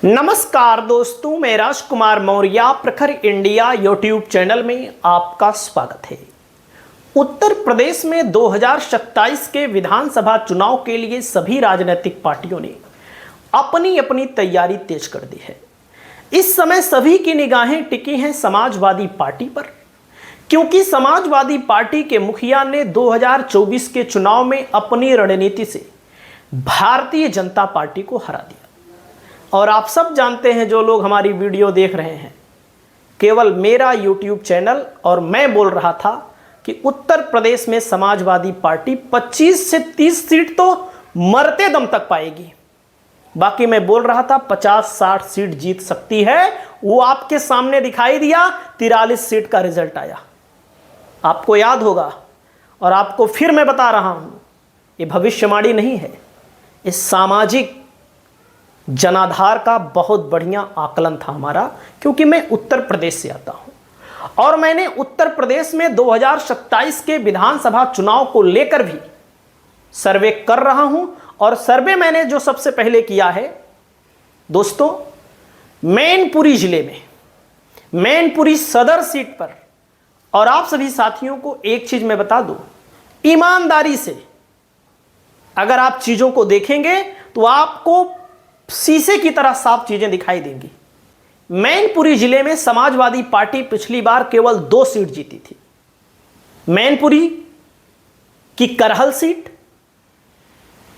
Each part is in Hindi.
नमस्कार दोस्तों, मैं राजकुमार मौर्य प्रखर इंडिया यूट्यूब चैनल में आपका स्वागत है। उत्तर प्रदेश में 2027 के विधानसभा चुनाव के लिए सभी राजनीतिक पार्टियों ने अपनी अपनी तैयारी तेज कर दी है। इस समय सभी की निगाहें टिकी हैं समाजवादी पार्टी पर, क्योंकि समाजवादी पार्टी के मुखिया ने 2024 के चुनाव में अपनी रणनीति से भारतीय जनता पार्टी को हरा दिया। और आप सब जानते हैं, जो लोग हमारी वीडियो देख रहे हैं, केवल मेरा यूट्यूब चैनल और मैं बोल रहा था कि उत्तर प्रदेश में समाजवादी पार्टी 25 से 30 सीट तो मरते दम तक पाएगी। बाकी मैं बोल रहा था 50-60 सीट जीत सकती है। वो आपके सामने दिखाई दिया, 43 सीट का रिजल्ट आया। आपको याद होगा, और आपको फिर मैं बता रहा हूं, ये भविष्यवाणी नहीं है, इस सामाजिक जनाधार का बहुत बढ़िया आकलन था हमारा, क्योंकि मैं उत्तर प्रदेश से आता हूं और मैंने उत्तर प्रदेश में 2027 के विधानसभा चुनाव को लेकर भी सर्वे कर रहा हूं। और सर्वे मैंने जो सबसे पहले किया है दोस्तों, मैनपुरी जिले में, मैनपुरी सदर सीट पर। और आप सभी साथियों को एक चीज मैं बता दूं, ईमानदारी से अगर आप चीजों को देखेंगे तो आपको शीशे की तरह साफ चीजें दिखाई देंगी। मैनपुरी जिले में समाजवादी पार्टी पिछली बार केवल 2 सीट जीती थी, मैनपुरी की करहल सीट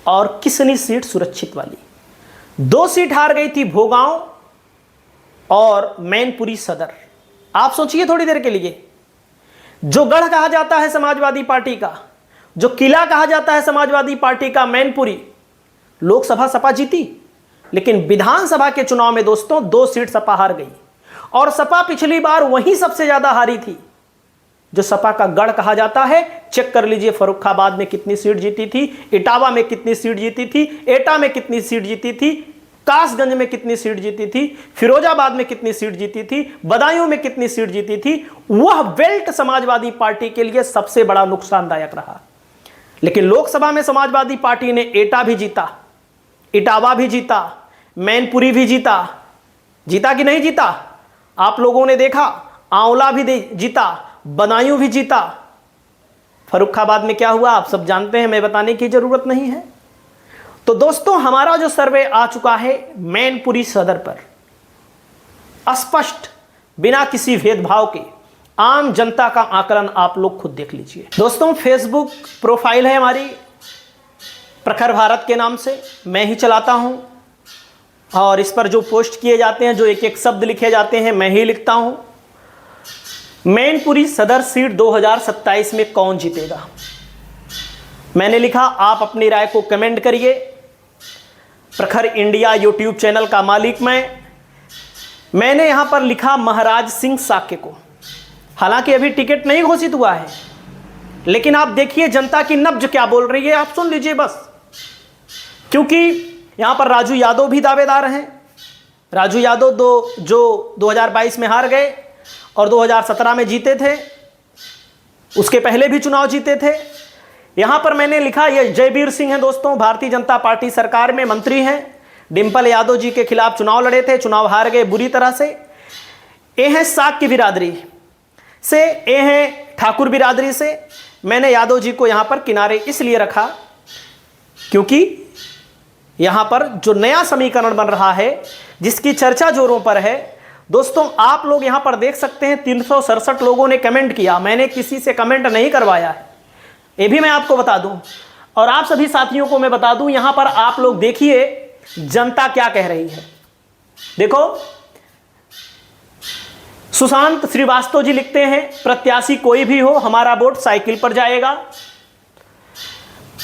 और किसनी सीट सुरक्षित वाली। 2 सीट हार गई थी, भोगांव और मैनपुरी सदर। आप सोचिए थोड़ी देर के लिए, जो गढ़ कहा जाता है समाजवादी पार्टी का, जो किला कहा जाता है समाजवादी पार्टी का, मैनपुरी, लोकसभा सपा जीती, लेकिन विधानसभा के चुनाव में दोस्तों 2 सीट सपा हार गई। और सपा पिछली बार वहीं सबसे ज्यादा हारी थी, जो सपा का गढ़ कहा जाता है। चेक कर लीजिए, फर्रुखाबाद में कितनी सीट जीती थी, इटावा में कितनी सीट जीती थी, एटा में कितनी सीट जीती थी, कासगंज में कितनी सीट जीती थी, फिरोजाबाद में कितनी सीट जीती थी, बदायूं में कितनी सीट जीती थी। वह बेल्ट समाजवादी पार्टी के लिए सबसे बड़ा नुकसानदायक रहा। लेकिन लोकसभा में समाजवादी पार्टी ने एटा भी जीता, इटावा भी जीता, मैनपुरी भी जीता। जीता कि नहीं जीता? आप लोगों ने देखा, आंवला भी जीता, बदायूं भी जीता। फर्रुखाबाद में क्या हुआ आप सब जानते हैं, मैं बताने की जरूरत नहीं है। तो दोस्तों, हमारा जो सर्वे आ चुका है मैनपुरी सदर पर, स्पष्ट, बिना किसी भेदभाव के आम जनता का आकलन आप लोग खुद देख लीजिए। दोस्तों, फेसबुक प्रोफाइल है हमारी प्रखर भारत के नाम से, मैं ही चलाता हूं। और इस पर जो पोस्ट किए जाते हैं, जो एक एक शब्द लिखे जाते हैं, मैं ही लिखता हूं। मैनपुरी सदर सीट 2027 में कौन जीतेगा, मैंने लिखा। आप अपनी राय को कमेंट करिए। प्रखर इंडिया यूट्यूब चैनल का मालिक मैंने यहां पर लिखा महाराज सिंह साक्य को। हालांकि अभी टिकट नहीं घोषित हुआ है, लेकिन आप देखिए जनता की नब्ज क्या बोल रही है, आप सुन लीजिए बस। क्योंकि यहां पर राजू यादव भी दावेदार हैं। राजू यादव जो 2022 में हार गए और 2017 में जीते थे, उसके पहले भी चुनाव जीते थे। यहां पर मैंने लिखा, ये जयवीर सिंह हैं दोस्तों, भारतीय जनता पार्टी सरकार में मंत्री हैं, डिंपल यादव जी के खिलाफ चुनाव लड़े थे, चुनाव हार गए बुरी तरह से। ये हैं साक्य बिरादरी से, ये हैं ठाकुर बिरादरी से। मैंने यादव जी को यहां पर किनारे इसलिए रखा क्योंकि यहां पर जो नया समीकरण बन रहा है, जिसकी चर्चा जोरों पर है दोस्तों, आप लोग यहां पर देख सकते हैं 367 लोगों ने कमेंट किया। मैंने किसी से कमेंट नहीं करवाया है, ये भी मैं आपको बता दूं। और आप सभी साथियों को मैं बता दूं, यहां पर आप लोग देखिए जनता क्या कह रही है। देखो, सुशांत श्रीवास्तव जी लिखते हैं, प्रत्याशी कोई भी हो हमारा वोट साइकिल पर जाएगा।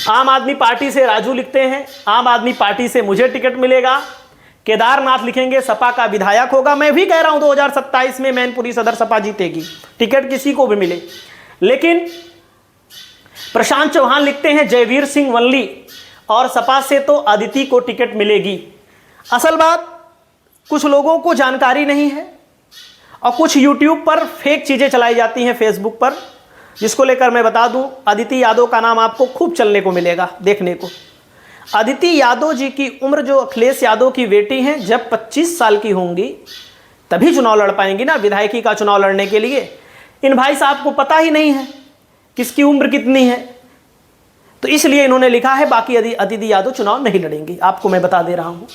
आम आदमी पार्टी से राजू लिखते हैं, आम आदमी पार्टी से मुझे टिकट मिलेगा। केदारनाथ लिखेंगे सपा का विधायक होगा। मैं भी कह रहा हूं 2027 में मैनपुरी सदर सपा जीतेगी, टिकट किसी को भी मिले। लेकिन प्रशांत चौहान लिखते हैं जयवीर सिंह वल्ली, और सपा से तो अदिति को टिकट मिलेगी। असल बात, कुछ लोगों को जानकारी नहीं है और कुछ यूट्यूब पर फेक चीजें चलाई जाती हैं, फेसबुक पर, जिसको लेकर मैं बता दूं, अदिति यादव का नाम आपको खूब चलने को मिलेगा, देखने को। अदिति यादव जी की उम्र जो अखिलेश यादव की बेटी हैं, जब 25 साल की होंगी तभी चुनाव लड़ पाएंगी ना, विधायकी का चुनाव लड़ने के लिए। इन भाई साहब को पता ही नहीं है किसकी उम्र कितनी है, तो इसलिए इन्होंने लिखा है बाकी अदिति यादव चुनाव नहीं लड़ेंगी। आपको मैं बता दे रहा हूं,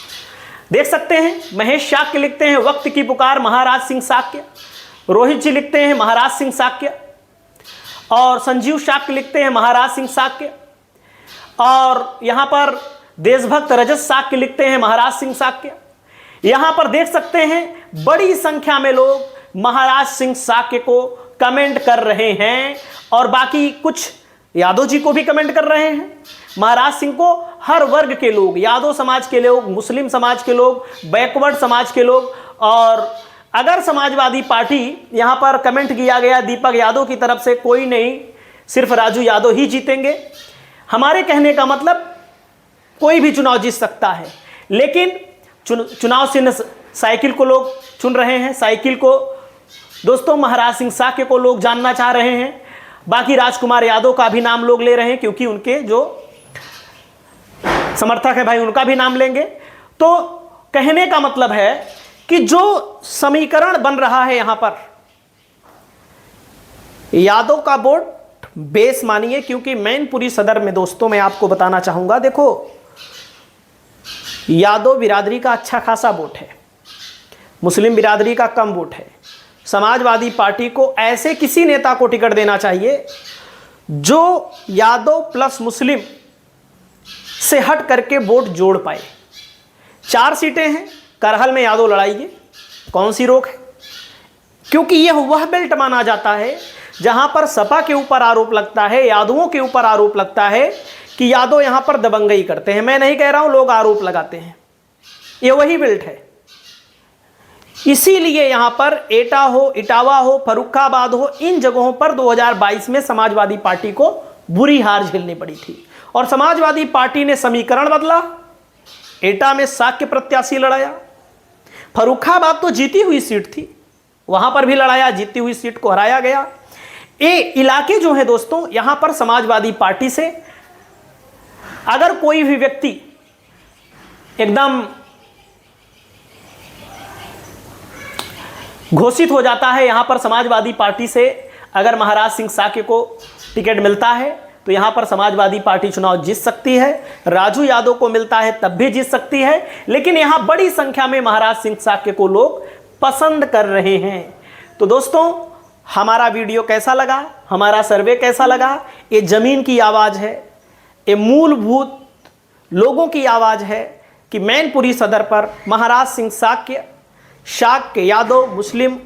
देख सकते हैं। महेश शाक्य लिखते हैं वक्त की पुकार महाराज सिंह शाक्य। रोहित जी लिखते हैं महाराज सिंह शाक्य। और संजीव शाक्य लिखते हैं महाराज सिंह शाक्य। और यहां पर देशभक्त रजत शाक्य लिखते हैं महाराज सिंह शाक्य। यहां पर देख सकते हैं बड़ी संख्या में लोग महाराज सिंह शाक्य को कमेंट कर रहे हैं और बाकी कुछ यादव जी को भी कमेंट कर रहे हैं। महाराज सिंह को हर वर्ग के लोग, यादव समाज के लोग, मुस्लिम समाज के लोग, बैकवर्ड समाज के लोग, और अगर समाजवादी पार्टी यहां पर कमेंट किया गया दीपक यादव की तरफ से, कोई नहीं, सिर्फ राजू यादव ही जीतेंगे। हमारे कहने का मतलब कोई भी चुनाव जीत सकता है, लेकिन चुनाव चिन्ह साइकिल को लोग चुन रहे हैं। साइकिल को दोस्तों महाराज सिंह शाक्य को लोग जानना चाह रहे हैं। बाकी राजकुमार यादव का भी नाम लोग ले रहे हैं, क्योंकि उनके जो समर्थक है भाई उनका भी नाम लेंगे। तो कहने का मतलब है कि जो समीकरण बन रहा है यहां पर, यादव का वोट बेस मानिए, क्योंकि मैनपुरी सदर में दोस्तों मैं आपको बताना चाहूंगा, देखो यादव बिरादरी का अच्छा खासा वोट है, मुस्लिम बिरादरी का कम वोट है। समाजवादी पार्टी को ऐसे किसी नेता को टिकट देना चाहिए जो यादव प्लस मुस्लिम से हट करके वोट जोड़ पाए। 4 सीटें हैं, करहल में यादव लड़ाइए, कौन सी रोक है, क्योंकि यह वह बेल्ट माना जाता है जहां पर सपा के ऊपर आरोप लगता है, यादवों के ऊपर आरोप लगता है कि यादव यहां पर दबंगई करते हैं। मैं नहीं कह रहा हूं, लोग आरोप लगाते हैं, यह वही बेल्ट है। इसीलिए यहां पर एटा हो, इटावा हो, फर्रुखाबाद हो, इन जगहों पर 2022 में समाजवादी पार्टी को बुरी हार झेलनी पड़ी थी और समाजवादी पार्टी ने समीकरण बदला। एटा में शाक्य प्रत्याशी लड़ाया, फर्रुखाबाद तो जीती हुई सीट थी, वहां पर भी लड़ाया, जीती हुई सीट को हराया गया। ये इलाके जो है दोस्तों, यहां पर समाजवादी पार्टी से अगर कोई भी व्यक्ति एकदम घोषित हो जाता है, यहां पर समाजवादी पार्टी से अगर महाराज सिंह शाक्य को टिकट मिलता है तो यहां पर समाजवादी पार्टी चुनाव जीत सकती है। राजू यादव को मिलता है तब भी जीत सकती है, लेकिन यहां बड़ी संख्या में महाराज सिंह शाक्य को लोग पसंद कर रहे हैं। तो दोस्तों हमारा वीडियो कैसा लगा, हमारा सर्वे कैसा लगा? ये जमीन की आवाज़ है, ये मूलभूत लोगों की आवाज़ है कि मैनपुरी सदर पर महाराज सिंह शाक्य, यादव, मुस्लिम,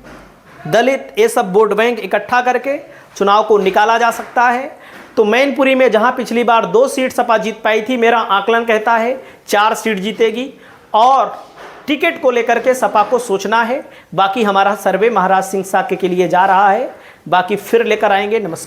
दलित, ये सब वोट बैंक इकट्ठा करके चुनाव को निकाला जा सकता है। तो मैनपुरी में जहां पिछली बार 2 सीट सपा जीत पाई थी, मेरा आकलन कहता है 4 सीट जीतेगी और टिकट को लेकर के सपा को सोचना है। बाकी हमारा सर्वे महाराज सिंह शाक्य के लिए जा रहा है, बाकी फिर लेकर आएंगे। नमस्कार।